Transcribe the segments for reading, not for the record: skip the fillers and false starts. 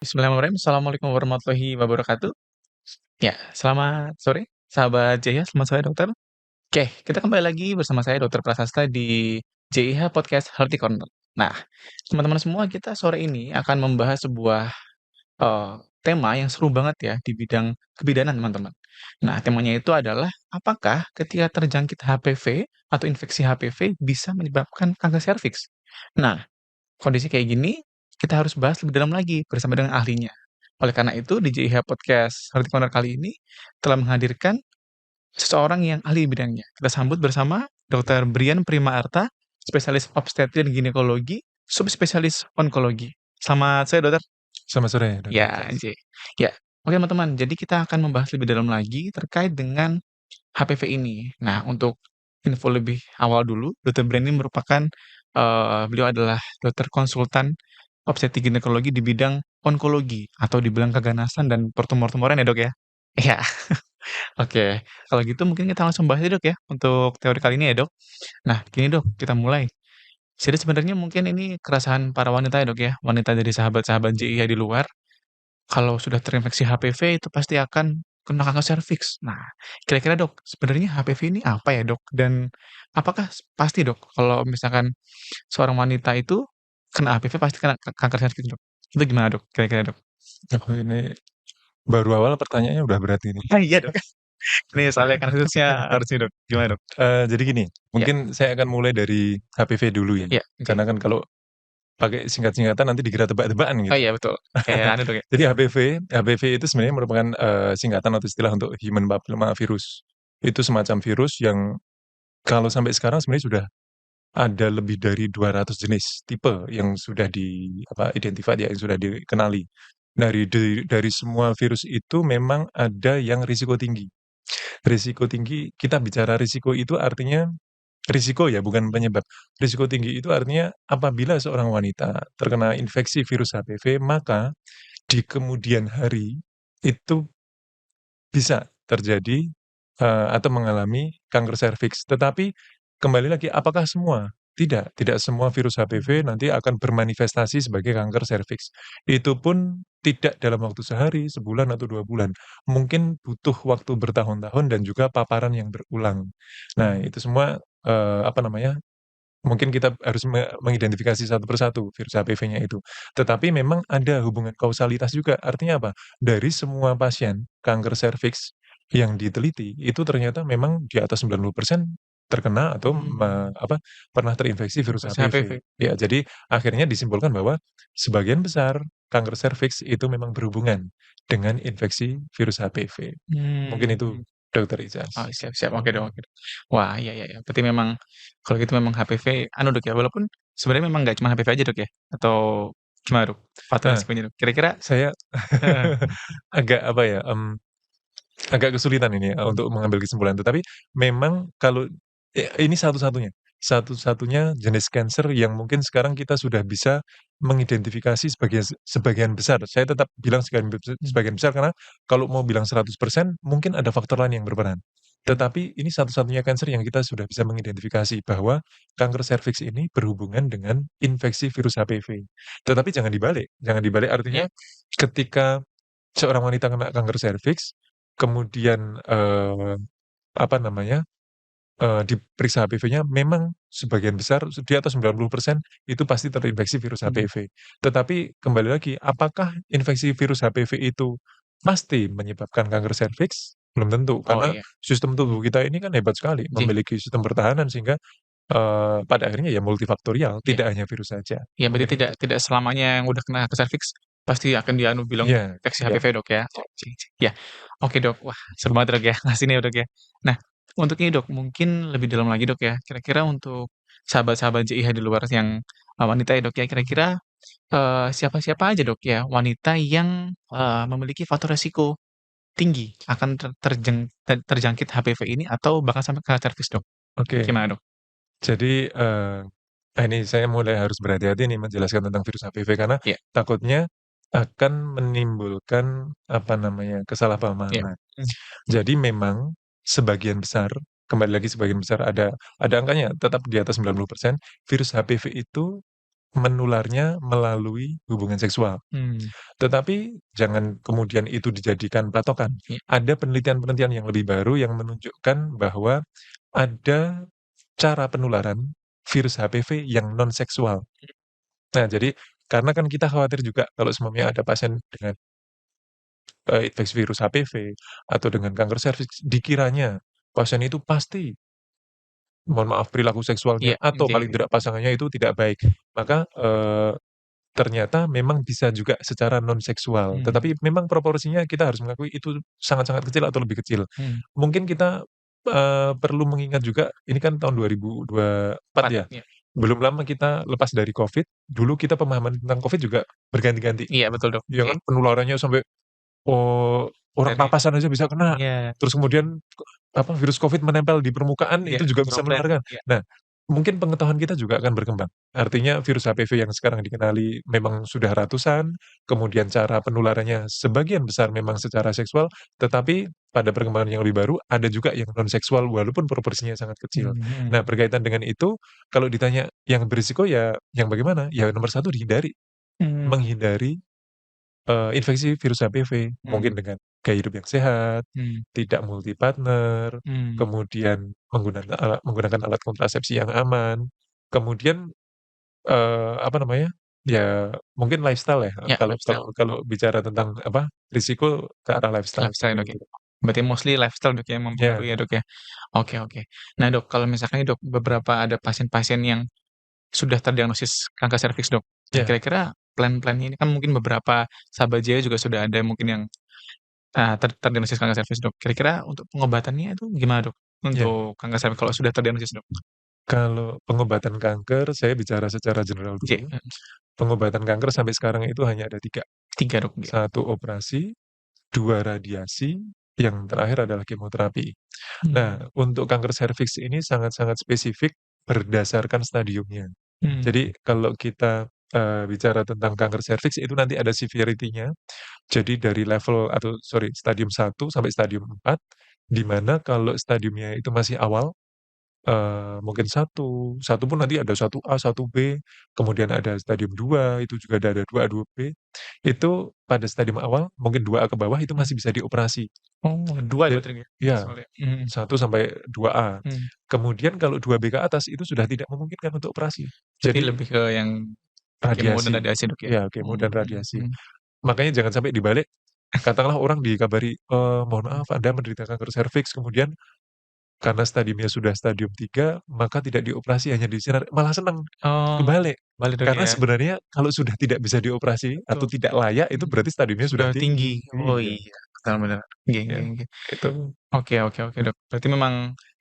Bismillahirrahmanirrahim. Assalamualaikum warahmatullahi wabarakatuh. Ya, selamat sore, sahabat JIH. Selamat sore, dokter. Oke, kita kembali lagi bersama saya, Dokter Prasasta, di JIH Podcast Healthy Corner. Nah, teman-teman semua, kita sore ini akan membahas sebuah tema yang seru banget ya di bidang kebidanan, teman-teman. Nah, temanya itu adalah apakah ketika terjangkit HPV atau infeksi HPV bisa menyebabkan kanker serviks? Nah, kondisi kayak gini, kita harus bahas lebih dalam lagi bersama dengan ahlinya. Oleh karena itu, di JIH Podcast Healthy Corner kali ini telah menghadirkan seseorang yang ahli di bidangnya. Kita sambut bersama Dr. Brian Primaarta, spesialis obstetri dan ginekologi, subspesialis onkologi. Selamat sore, dokter. Selamat sore, Dr. Ya, Ijaz. Ya. Oke, teman-teman. Jadi kita akan membahas lebih dalam lagi terkait dengan HPV ini. Nah, untuk info lebih awal dulu, Dr. Brian ini merupakan beliau adalah dokter konsultan obstetrik ginekologi di bidang onkologi atau dibilang keganasan dan pertumor-tumoran ya, Dok ya? Iya. Oke, kalau gitu mungkin kita langsung bahas ya, Dok ya, untuk teori kali ini ya, Dok. Nah, gini, Dok, kita mulai. Jadi sebenarnya mungkin ini keresahan para wanita ya, Dok ya, wanita dari sahabat-sahabat JIH di luar, kalau sudah terinfeksi HPV itu pasti akan kena kanker serviks. Nah, kira-kira Dok, sebenarnya HPV ini apa ya, Dok? Dan apakah pasti, Dok, kalau misalkan seorang wanita itu kena HPV pasti kena kanker serviks, Dok? Itu gimana, Dok? Kira-kira, Dok? Oh, ini baru awal pertanyaannya udah berat ini. Iya, Dok. Ini soalnya kan khususnya harusnya, Dok. Gimana, Dok? Jadi gini, Ya, mungkin saya akan mulai dari HPV dulu ya. ya, oke. Karena kan kalau pakai singkat-singkatan nanti dikira tebak-tebakan Oh gitu. iya, betul. Kayak anu, Dok ya. Jadi HPV itu sebenarnya merupakan singkatan atau istilah untuk Human Papilloma Virus. Itu semacam virus yang kalau sampai sekarang sebenarnya sudah ada lebih dari 200 jenis tipe yang sudah identified ya, yang sudah dikenali. Dari semua virus itu memang ada yang risiko tinggi. Risiko tinggi, kita bicara risiko itu artinya risiko ya, bukan penyebab. Risiko tinggi itu artinya apabila seorang wanita terkena infeksi virus HPV, maka di kemudian hari itu bisa terjadi atau mengalami kanker serviks. Tetapi kembali lagi, apakah semua? Tidak, tidak semua virus HPV nanti akan bermanifestasi sebagai kanker serviks. Itu pun tidak dalam waktu sehari, sebulan atau 2 bulan. Mungkin butuh waktu bertahun-tahun dan juga paparan yang berulang. Nah, itu semua mungkin kita harus mengidentifikasi satu persatu virus HPV-nya itu. Tetapi memang ada hubungan kausalitas juga. Artinya apa? Dari semua pasien kanker serviks yang diteliti, itu ternyata memang di atas 90% terkena atau Hmm, pernah terinfeksi virus masih HPV. HPV. Ya, jadi akhirnya disimpulkan bahwa sebagian besar kanker serviks itu memang berhubungan dengan infeksi virus HPV. Mungkin itu, Hmm. Dokter Oh, Ijaz. siap siap. Oke, Dok, oke, Dok. Wah, iya iya iya. Berarti memang kalau gitu memang HPV anu, Dok ya, walaupun sebenarnya memang nggak cuma HPV aja, Dok ya? Atau gimana, Dok? Faktor Nah, resikonya, Dok? Kira-kira saya heeh. agak agak kesulitan ini ya untuk mengambil kesimpulan. Tetapi memang kalau ini satu-satunya jenis kanker yang mungkin sekarang kita sudah bisa mengidentifikasi sebagian besar. Saya tetap bilang Mmm, sebagian besar karena kalau mau bilang 100% mungkin ada faktor lain yang berperan. Tetapi ini satu-satunya kanker yang kita sudah bisa mengidentifikasi bahwa kanker serviks ini berhubungan dengan infeksi virus HPV. Tetapi jangan dibalik artinya iya, ketika seorang wanita kena kanker serviks, kemudian, apa namanya, diperiksa HPV-nya memang sebagian besar di atas 90% itu pasti terinfeksi virus mmm. HPV. Tetapi kembali lagi, apakah infeksi virus HPV itu pasti menyebabkan kanker serviks? Belum tentu, Oh, karena iya. sistem tubuh kita ini kan hebat sekali, Ji memiliki sistem pertahanan sehingga, pada akhirnya ya multifaktorial, iya. tidak hanya virus saja. Iya, berarti Mungkin tidak itu. tidak selamanya yang udah kena ke serviks pasti akan bilang Iya, infeksi iya. HPV, Dok, ya? Oke, ya. Oke, Dok. Wah, seru banget, Dok, ya, ngasih ini ya, Dok, ya. Nah, untuk ini, Dok, mungkin lebih dalam lagi, Dok, ya. Kira-kira untuk sahabat-sahabat JIH di luar yang, wanita ya, Dok, ya, kira-kira, siapa-siapa aja, Dok, ya, wanita yang, memiliki faktor resiko tinggi akan terjangkit HPV ini atau bahkan sampai ke serviks, Dok? Oke. Gimana, Dok? Jadi, ini saya mulai harus berhati-hati nih menjelaskan tentang virus HPV karena Iya takutnya akan menimbulkan, iya. kesalahpahaman. Mmm, Jadi memang sebagian besar, kembali lagi sebagian besar ada angkanya tetap di atas 90% virus HPV itu menularnya melalui hubungan seksual. Mmm, Tetapi jangan kemudian itu dijadikan patokan. iya Ada penelitian-penelitian yang lebih baru yang menunjukkan bahwa ada cara penularan virus HPV yang non-seksual. Nah, jadi karena kan kita khawatir juga kalau seumpamanya ada pasien dengan, infeksi virus HPV atau dengan kanker serviks, dikiranya pasien itu pasti, mohon maaf, perilaku seksualnya iya, atau oke, paling tidak pasangannya itu tidak baik. Maka, ternyata memang bisa juga secara non-seksual, mmm, tetapi memang proporsinya kita harus mengakui itu sangat-sangat kecil atau lebih kecil. mmm, Mungkin kita, perlu mengingat juga ini kan tahun 2024 4 ya, iya belum lama kita lepas dari Covid, dulu kita pemahaman tentang Covid juga berganti-ganti, iya betul, Dok, ya oke, kan penularannya sampai, orang dari papasan aja bisa kena, iya terus kemudian virus Covid menempel di permukaan iya, itu juga bisa droplet, menularkan. iya, Nah, mungkin pengetahuan kita juga akan berkembang. Artinya virus HPV yang sekarang dikenali memang sudah ratusan, kemudian cara penularannya sebagian besar memang secara seksual, tetapi pada perkembangan yang lebih baru ada juga yang non seksual walaupun proporsinya sangat kecil. mhm mhm, Nah, berkaitan dengan itu, kalau ditanya yang berisiko ya yang bagaimana? Ya nomor satu dihindari, mmm, menghindari infeksi virus HPV, mmm, mungkin dengan gaya hidup yang sehat, mmm, tidak multi partner, mmm, kemudian menggunakan alat kontrasepsi yang aman, kemudian, apa namanya, ya mungkin lifestyle ya, iya kalau kalau lifestyle. kalau bicara tentang apa, risiko ke arah lifestyle Lifestyle ya, seperti Dok, ya? itu. Berarti mostly lifestyle, Dok, ya, yang Ya, mempengaruhi ya, Dok, ya? Oke oke. Nah, Dok, kalau misalkan nih, Dok, beberapa ada pasien-pasien yang sudah terdiagnosis kanker serviks, Dok. Nah, ya, kira-kira plan-plan ini kan mungkin beberapa sahabat Jaya juga sudah ada mungkin yang, terdiagnosis kanker serviks, Dok. Kira-kira untuk pengobatannya itu gimana, Dok? ya. Untuk kanker serviks kalau sudah terdiagnosis, Dok? Kalau pengobatan kanker, saya bicara secara general J dulu. Pengobatan kanker sampai sekarang itu hanya ada 3. 3, Dok, ya. Satu operasi, 2 radiasi, yang terakhir adalah kemoterapi. Nah, Mmm, untuk kanker serviks ini sangat-sangat spesifik berdasarkan stadiumnya. mmm, Jadi kalau kita, bicara tentang kanker serviks itu nanti ada severity-nya. Jadi dari level atau sorry, stadium 1 sampai stadium 4, di mana kalau stadiumnya itu masih awal, mungkin satu pun nanti ada 1A, 1B, kemudian ada stadium 2, itu juga ada 2A, 2B. Itu pada stadium awal, mungkin 2A ke bawah itu mmm. masih bisa dioperasi. Oh, 2 ya Ja berarti, Dok, ya? iya. Soalnya mhm, 1 sampai 2A. mmm. Kemudian kalau 2B ke atas itu sudah tidak memungkinkan untuk operasi. Berarti Jadi lebih ke yang kemo dan radiasi, radiasi, Dok, ya? ya kemo dan Mhm radiasi. mhm. Makanya jangan sampai dibalik, katakanlah orang dikabari, "Mohon maaf Anda menderita kanker serviks," kemudian karena stadiumnya sudah stadium 3 maka tidak dioperasi hanya diisirar, malah senang. Oh, Kebalik, balik, Dok, karena ya? sebenarnya kalau sudah tidak bisa dioperasi atau Betul, tidak layak itu mhm, berarti stadiumnya sudah sudah tinggi. tinggi. Oh, Iya, iya, benar bener. Iya iya ya, iya. itu Oke oke oke, Dok. Berarti memang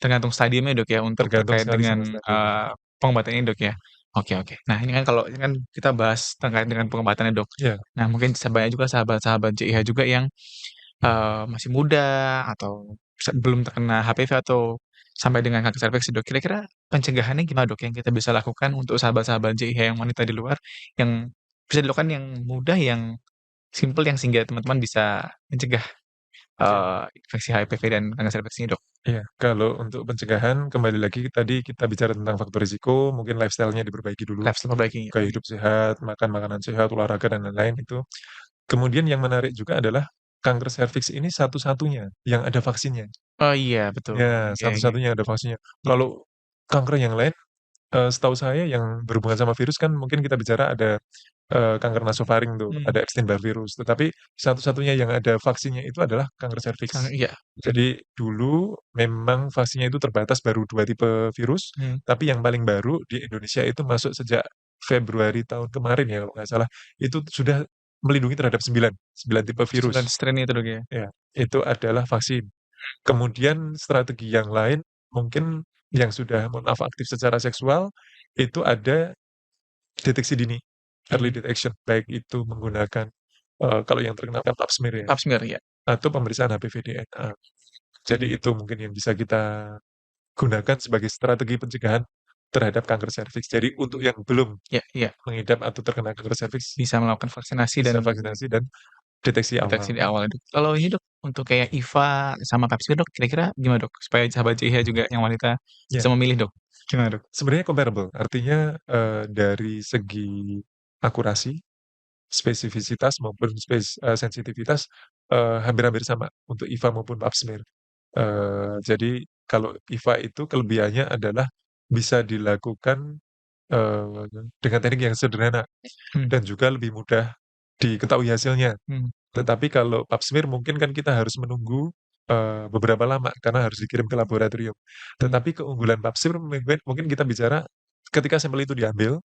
tergantung stadiumnya, Dok, ya, untuk tergantung terkait sekali dengan, sama stadiumnya. pengobatan ini, Dok, ya? Oke oke. Nah, ini kan kalau ini kan kita bahas terkait dengan pengobatannya, Dok. Iya, Nah, mungkin banyak juga sahabat-sahabat JIH juga yang, masih muda atau belum terkena HPV atau sampai dengan kanker serviks, Dok. Kira-kira pencegahannya gimana, Dok, yang kita bisa lakukan untuk sahabat-sahabat JIH yang wanita di luar, yang bisa dilakukan yang mudah, yang simpel, yang sehingga teman-teman bisa mencegah, oke. infeksi HPV dan kanker serviks ini, Dok? Iya, kalau untuk pencegahan kembali lagi tadi kita bicara tentang faktor risiko, mungkin lifestyle-nya diperbaiki dulu, Lifestyle perbaiki, gaya oke. hidup sehat, makan makanan sehat, olahraga dan lain-lain itu. Kemudian yang menarik juga adalah kanker serviks ini satu-satunya yang ada vaksinnya. Oh iya, betul. Ya, Iya iya satu-satunya yang ada vaksinnya. iya. Kalau kanker yang lain, setahu saya yang berhubungan sama virus kan mungkin kita bicara ada, kanker nasofaring tuh, Mmm, ada Epstein-Barr virus, tetapi satu-satunya yang ada vaksinnya itu adalah kanker serviks. iya, Jadi dulu memang vaksinnya itu terbatas baru 2 tipe virus, mmm, tapi yang paling baru di Indonesia itu masuk sejak Februari tahun kemarin ya kalau nggak salah, itu sudah melindungi terhadap 9 tipe 9 virus. strain itu, Dok, ya? Ya, itu adalah vaksin. Kemudian strategi yang lain mungkin yang sudah mohon maaf aktif secara seksual, itu ada deteksi dini, early Mmm, detection, baik itu menggunakan, kalau yang terkenal kan Pap smear ya, pap smear, iya. atau pemeriksaan HPV DNA. Jadi Mmm, itu mungkin yang bisa kita gunakan sebagai strategi pencegahan terhadap kanker serviks. Jadi untuk yang belum iya iya, mengidap atau terkena kanker serviks, bisa melakukan vaksinasi dan bisa vaksinasi dan deteksi deteksi awal. di awal, Dok. Kalau ini, Dok, untuk kayak IVA sama pap smear, Dok, kira-kira gimana, Dok? Supaya sahabat JIH juga yang wanita bisa Ya. memilih, Dok? Gimana, Dok? Sebenarnya comparable, artinya, dari segi akurasi, spesifisitas maupun sensitivitas, hampir-hampir sama untuk IVA maupun pap smear. Jadi kalau IVA itu kelebihannya adalah bisa dilakukan, dengan teknik yang sederhana Hmm, dan juga lebih mudah diketahui hasilnya. hmm, Tetapi kalau pap smear mungkin kan kita harus menunggu, beberapa lama karena harus dikirim ke laboratorium. hmm. Tetapi keunggulan pap smear mungkin kita bicara ketika sampel itu diambil,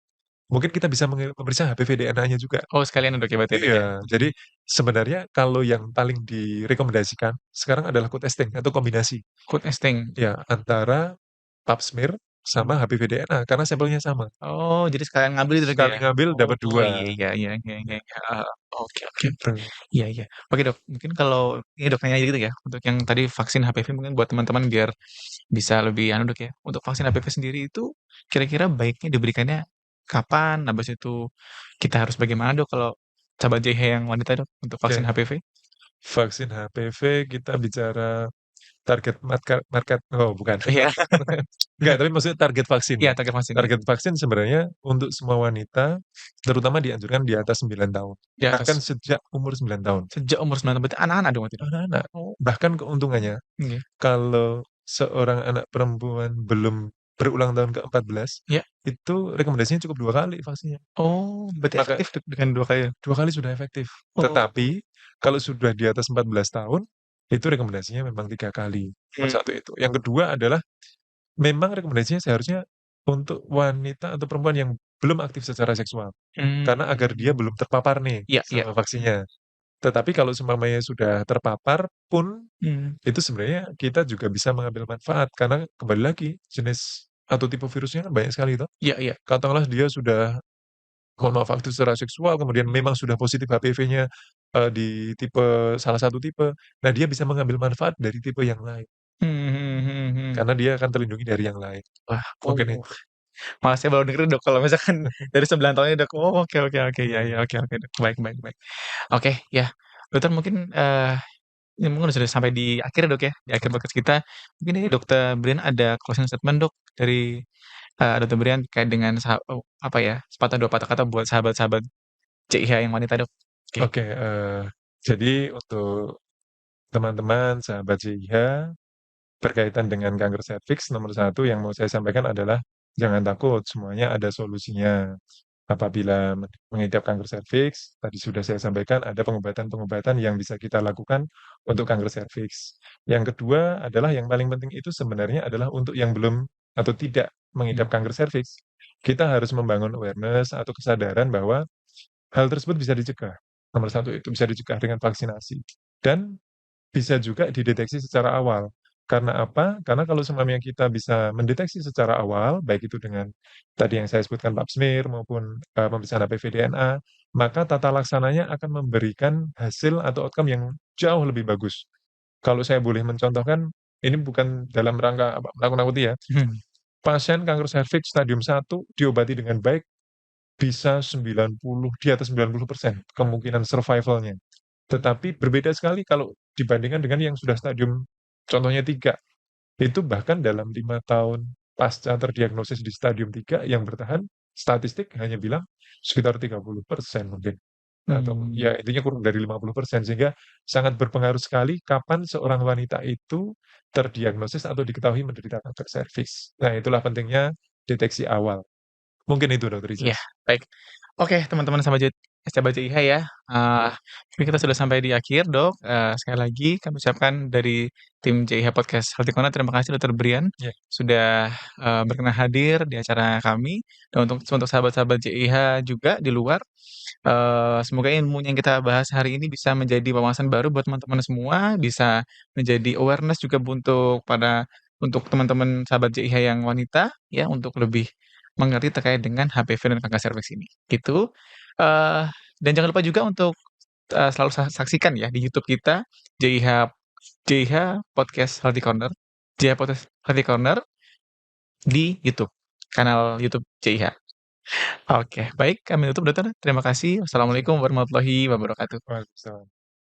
mungkin kita bisa memeriksa HPV DNA-nya juga. Oh, sekalian, Dok, ya berarti, Dok, ya? Iya, jadi sebenarnya kalau yang paling direkomendasikan sekarang adalah co-testing atau kombinasi, Food testing. ya antara pap smear sama HPV DNA karena sampelnya sama. Oh, jadi sekalian ngambil itu, Dok, Sekali ya? ngambil dapat Oh, 2 iya iya iya iya iya, heeh, oke oke oke. gitu. Iya iya. Oke, Dok, mungkin kalau ini, Dok, nanya gitu ya, untuk yang tadi vaksin HPV mungkin buat teman-teman biar bisa lebih anu, Dok, ya. Untuk vaksin HPV sendiri itu kira-kira baiknya diberikannya kapan? Habis itu kita harus bagaimana, Dok, kalau sahabat JH yang wanita, Dok, untuk vaksin Oke, HPV? vaksin HPV kita bicara target market oh bukan. Iya. Enggak, tapi maksudnya target vaksin. Iya, target vaksin, iya. Target vaksin sebenarnya untuk semua wanita, terutama dianjurkan di atas 9 tahun. Di Bahkan atas. sejak umur 9 tahun. Sejak umur 9 tahun, berarti anak-anak dong berarti, Dok? Anak-anak. Oh, Bahkan keuntungannya, oke. kalau seorang anak perempuan belum berulang tahun ke-14, Iya. itu rekomendasinya cukup 2 kali vaksinnya. Oh, berarti Maka efektif, Dok, dengan 2 kali ya? 2 kali sudah efektif. Oh, Tetapi, kalau sudah di atas 14 tahun, itu rekomendasinya memang 3 kali. Nomor mmm, 1 itu. Yang kedua adalah memang rekomendasinya seharusnya untuk wanita atau perempuan yang belum aktif secara seksual, karena agar dia mmm, belum terpapar nih iya iya. sama vaksinnya. Tetapi kalau seumpamanya sudah terpapar pun, Mmm, itu sebenarnya kita juga bisa mengambil manfaat, karena kembali lagi jenis atau tipe virusnya kan banyak sekali toh. iya iya. Katakanlah dia sudah, mohon maaf, aktif secara seksual, kemudian memang sudah positif HPV-nya, di tipe salah satu tipe, nah dia bisa mengambil manfaat dari tipe yang lain, Mhm mhm mhm mhm. karena dia akan terlindungi dari yang lain. Wah, Mungkin oh, itu. malah saya baru denger, Dok, kalau misalkan dari 9 tahun ini, Dok. Oh, oke oke oke, iya iya, Iya. oke oke, Dok. Baik baik baik. Oke, ya. Dokter mungkin, ini mungkin sudah sampai di akhir ya, Dok, ya, di akhir Oke. podcast kita. Mungkin ini Dokter Brian ada closing statement, Dok, dari, Dokter Brian terkait dengan apa ya, sepatah dua patah kata buat sahabat-sahabat CIH yang wanita, Dok. Oke. Oke, jadi untuk teman-teman sahabat JIH, berkaitan dengan kanker serviks, nomor satu yang mau saya sampaikan adalah jangan takut, semuanya ada solusinya. Apabila mengidap kanker serviks, tadi sudah saya sampaikan ada pengobatan-pengobatan yang bisa kita lakukan untuk kanker serviks. Yang kedua adalah yang paling penting itu sebenarnya adalah untuk yang belum atau tidak Mmm, mengidap kanker serviks, kita harus membangun awareness atau kesadaran bahwa hal tersebut bisa dicegah. Nomor satu itu bisa dicegah dengan vaksinasi. Dan bisa juga dideteksi secara awal. Karena apa? Karena kalau seumpamanya kita bisa mendeteksi secara awal, baik itu dengan tadi yang saya sebutkan pap smear maupun, pemeriksaan HPV DNA, maka tata laksananya akan memberikan hasil atau outcome yang jauh lebih bagus. Kalau saya boleh mencontohkan, ini bukan dalam rangka apa, menakut-nakuti ya, mhm, pasien kanker serviks stadium 1 diobati dengan baik bisa 90, di atas 90% kemungkinan survival-nya. Tetapi berbeda sekali kalau dibandingkan dengan yang sudah stadium contohnya 3, itu bahkan dalam 5 tahun pasca terdiagnosis di stadium 3 yang bertahan, statistik hanya bilang sekitar 30% mungkin, atau mmm, ya intinya kurang dari 50%, sehingga sangat berpengaruh sekali kapan seorang wanita itu terdiagnosis atau diketahui menderita kanker serviks. Nah, itulah pentingnya deteksi awal. Mungkin itu Dokter iya, Ijaz. baik. Oke, teman-teman sahabat JIH ya, mungkin kita sudah sampai di akhir, Dok. Sekali lagi kami ucapkan dari tim JIH Podcast Healthy Corner, terima kasih Dokter Brian Ya, sudah, berkenan hadir di acara kami. Dan untuk sahabat-sahabat JIH juga di luar, semoga ilmu yang kita bahas hari ini bisa menjadi wawasan baru buat teman-teman semua, bisa menjadi awareness juga untuk teman-teman sahabat JIH yang wanita, ya, untuk lebih mengerti terkait dengan HPV dan kanker serviks ini, gitu. Eee, dan jangan lupa juga untuk, selalu saksikan ya di YouTube kita JIH JIH Podcast Healthy Corner, JIH Podcast Healthy Corner di YouTube, kanal YouTube JIH. Oke, baik kami tutup Dokter, terima kasih. siap. Wassalamualaikum warahmatullahi wabarakatuh. Waalaikumsalam.